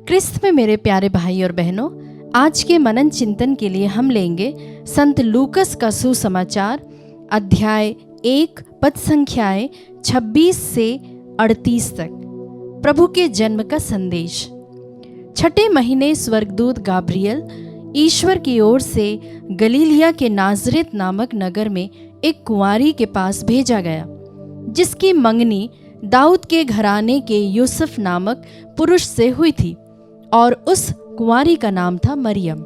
क्रिस्त में मेरे प्यारे भाई और बहनों, आज के मनन चिंतन के लिए हम लेंगे संत लूकस का सुसमाचार अध्याय 1 पद संख्याएं 26 से 38 तक। प्रभु के जन्म का संदेश। छठे महीने स्वर्गदूत गाब्रियल ईश्वर की ओर से गलीलिया के नाजरेत नामक नगर में एक कुंवारी के पास भेजा गया, जिसकी मंगनी दाऊद के घराने के यूसुफ नामक पुरुष से हुई थी, और उस कुंवारी का नाम था मरियम।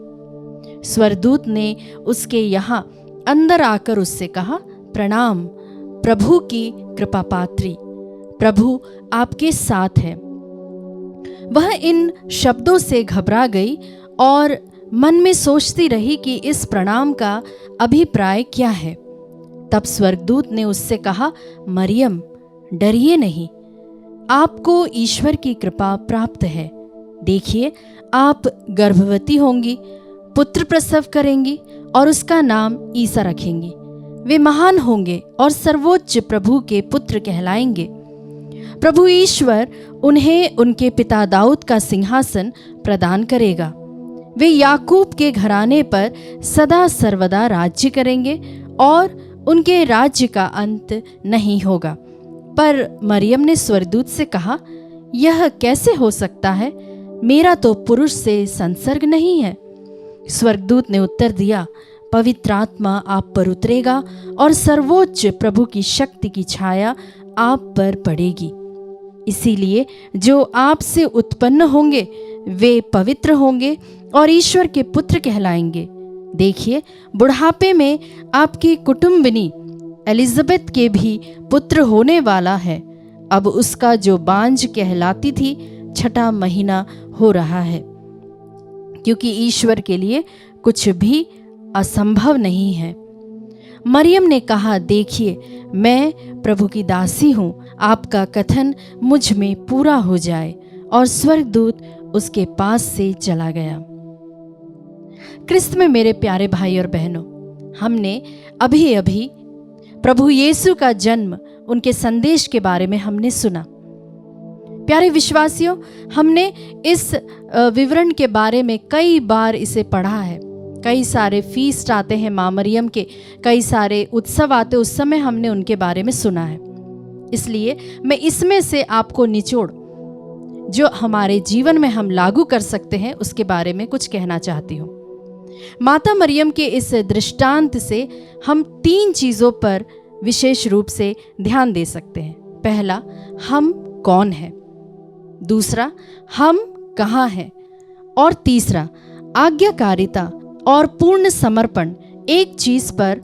स्वर्गदूत ने उसके यहाँ अंदर आकर उससे कहा, प्रणाम, प्रभु की कृपा पात्री, प्रभु आपके साथ है। वह इन शब्दों से घबरा गई और मन में सोचती रही कि इस प्रणाम का अभिप्राय क्या है। तब स्वर्गदूत ने उससे कहा, मरियम, डरिए नहीं, आपको ईश्वर की कृपा प्राप्त है। देखिए, आप गर्भवती होंगी, पुत्र प्रसव करेंगी और उसका नाम ईसा रखेंगी। वे महान होंगे और सर्वोच्च प्रभु के पुत्र कहलाएंगे। प्रभु ईश्वर उन्हें उनके पिता दाऊद का सिंहासन प्रदान करेगा। वे याकूब के घराने पर सदा सर्वदा राज्य करेंगे और उनके राज्य का अंत नहीं होगा। पर मरियम ने स्वर्गदूत से कहा, यह कैसे हो सकता है? मेरा तो पुरुष से संसर्ग नहीं है। स्वर्गदूत ने उत्तर दिया, पवित्र आत्मा आप पर उतरेगा और सर्वोच्च प्रभु की शक्ति की छाया आप पर पड़ेगी। इसीलिए जो आपसे उत्पन्न होंगे वे पवित्र होंगे और ईश्वर के पुत्र कहलाएंगे। देखिए, बुढ़ापे में आपकी कुटुंबिनी एलिजाबेथ के भी पुत्र होने वाला है। अब उसका जो बांझ कहलाती थी, छठा महीना हो रहा है, क्योंकि ईश्वर के लिए कुछ भी असंभव नहीं है। मरियम ने कहा, देखिए, मैं प्रभु की दासी हूँ, आपका कथन मुझ में पूरा हो जाए। और स्वर्गदूत उसके पास से चला गया। क्रिस्त में मेरे प्यारे भाई और बहनों, हमने अभी अभी प्रभु यीशु का जन्म, उनके संदेश के बारे में हमने सुना। प्यारे विश्वासियों, हमने इस विवरण के बारे में कई बार इसे पढ़ा है। कई सारे फीस्ट आते हैं माँ मरियम के, कई सारे उत्सव आते, उस समय हमने उनके बारे में सुना है। इसलिए मैं इसमें से आपको निचोड़, जो हमारे जीवन में हम लागू कर सकते हैं, उसके बारे में कुछ कहना चाहती हूँ। माता मरियम के इस दृष्टांत से हम 3 चीज़ों पर विशेष रूप से ध्यान दे सकते हैं। पहला, हम कौन हैं? दूसरा, हम कहाँ हैं? और तीसरा, आज्ञाकारिता और पूर्ण समर्पण एक चीज पर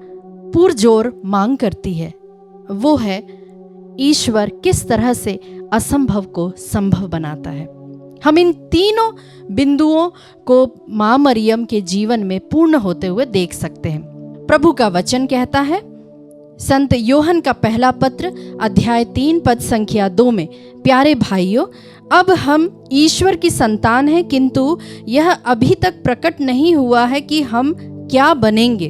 पुरजोर मांग करती है, वो है ईश्वर किस तरह से असंभव को संभव बनाता है। हम इन तीनों बिंदुओं को मां मरियम के जीवन में पूर्ण होते हुए देख सकते हैं। प्रभु का वचन कहता है, संत योहन का पहला पत्र अध्याय 3 पद संख्या 2 में, प्यारे भाइयों, अब हम ईश्वर की संतान हैं, किंतु यह अभी तक प्रकट नहीं हुआ है कि हम क्या बनेंगे।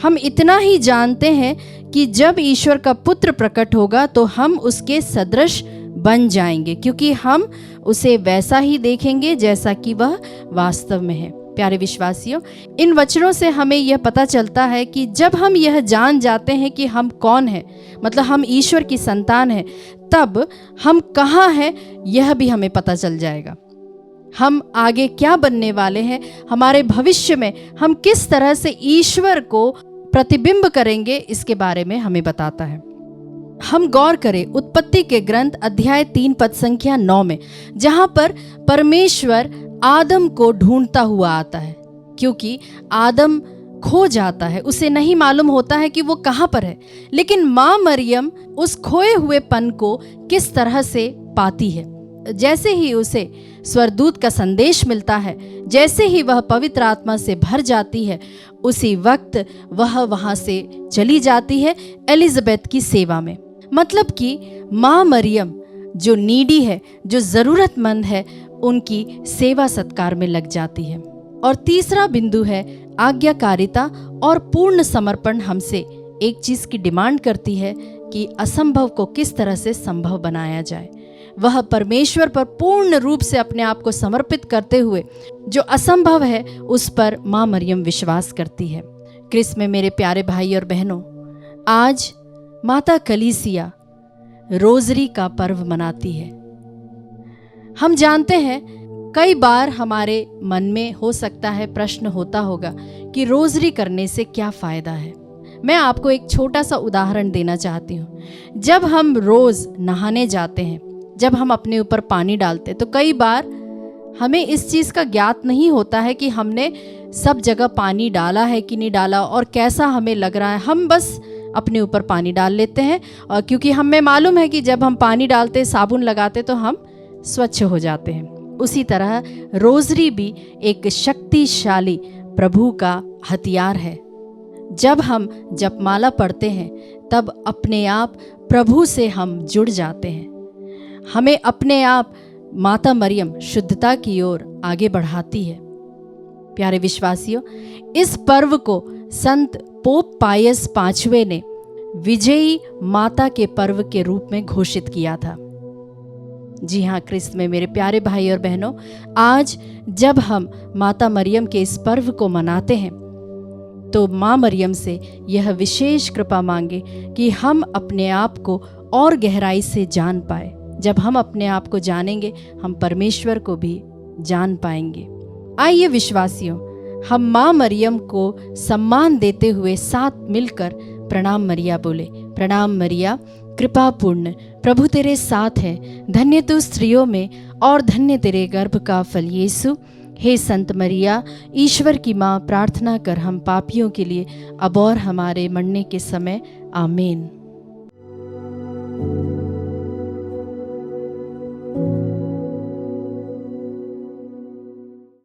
हम इतना ही जानते हैं कि जब ईश्वर का पुत्र प्रकट होगा तो हम उसके सदृश बन जाएंगे, क्योंकि हम उसे वैसा ही देखेंगे जैसा कि वह वास्तव में है। प्यारे विश्वासियों, इन वचनों से हमें यह पता चलता है कि जब हम यह जान जाते हैं कि हम कौन हैं, मतलब हम ईश्वर की संतान हैं, तब हम कहाँ हैं यह भी हमें पता चल जाएगा। हम आगे क्या बनने वाले हैं, हमारे भविष्य में हम किस तरह से ईश्वर को प्रतिबिंब करेंगे, इसके बारे में हमें बताता है। हम गौर करें उत्पत्ति के ग्रंथ अध्याय 3 पद संख्या 9 में, जहां पर परमेश्वर आदम को ढूंढता हुआ आता है, क्योंकि आदम खो जाता है, उसे नहीं मालूम होता है कि वो कहाँ पर है। लेकिन माँ मरियम उस खोए हुए पन को किस तरह से पाती है। जैसे ही उसे स्वर्गदूत का संदेश मिलता है, जैसे ही वह पवित्र आत्मा से भर जाती है, उसी वक्त वह वहां से चली जाती है एलिजाबेथ की सेवा में। मतलब कि माँ मरियम जो नीडी है, जो जरूरतमंद है, उनकी सेवा सत्कार में लग जाती है। और तीसरा बिंदु है आज्ञाकारिता और पूर्ण समर्पण। हमसे एक चीज की डिमांड करती है कि असंभव को किस तरह से संभव बनाया जाए। वह परमेश्वर पर पूर्ण रूप से अपने आप को समर्पित करते हुए जो असंभव है उस पर माँ मरियम विश्वास करती है। क्रिस्त में मेरे प्यारे भाई और बहनों, आज माता कलीसिया रोजरी का पर्व मनाती है। हम जानते हैं कई बार हमारे मन में हो सकता है प्रश्न होता होगा कि रोजरी करने से क्या फ़ायदा है। मैं आपको एक छोटा सा उदाहरण देना चाहती हूँ। जब हम रोज़ नहाने जाते हैं, जब हम अपने ऊपर पानी डालते हैं, तो कई बार हमें इस चीज़ का ज्ञात नहीं होता है कि हमने सब जगह पानी डाला है कि नहीं डाला और कैसा हमें लग रहा है। हम बस अपने ऊपर पानी डाल लेते हैं और क्योंकि हमें मालूम है कि जब हम पानी डालते, साबुन लगाते तो हम स्वच्छ हो जाते हैं। उसी तरह रोजरी भी एक शक्तिशाली प्रभु का हथियार है। जब हम जपमाला पढ़ते हैं तब अपने आप प्रभु से हम जुड़ जाते हैं। हमें अपने आप माता मरियम शुद्धता की ओर आगे बढ़ाती है। प्यारे विश्वासियों, इस पर्व को संत पोप पायस पांचवें ने विजयी माता के पर्व के रूप में घोषित किया था। जी हाँ, क्रिस्त में मेरे प्यारे भाई और बहनों, आज जब हम माता मरियम के इस पर्व को मनाते हैं तो माँ मरियम से यह विशेष कृपा मांगे कि हम अपने आप को और गहराई से जान पाए। जब हम अपने आप को जानेंगे, हम परमेश्वर को भी जान पाएंगे। आइए विश्वासियों, हम माँ मरियम को सम्मान देते हुए साथ मिलकर प्रणाम मरिया बोले। प्रणाम मरिया, कृपा पूर्ण, प्रभु तेरे साथ है, धन्य तू स्त्रियों में और धन्य तेरे गर्भ का फल यीशु। हे संत मरिया, ईश्वर की माँ, प्रार्थना कर हम पापियों के लिए अब और हमारे मरने के समय। आमीन।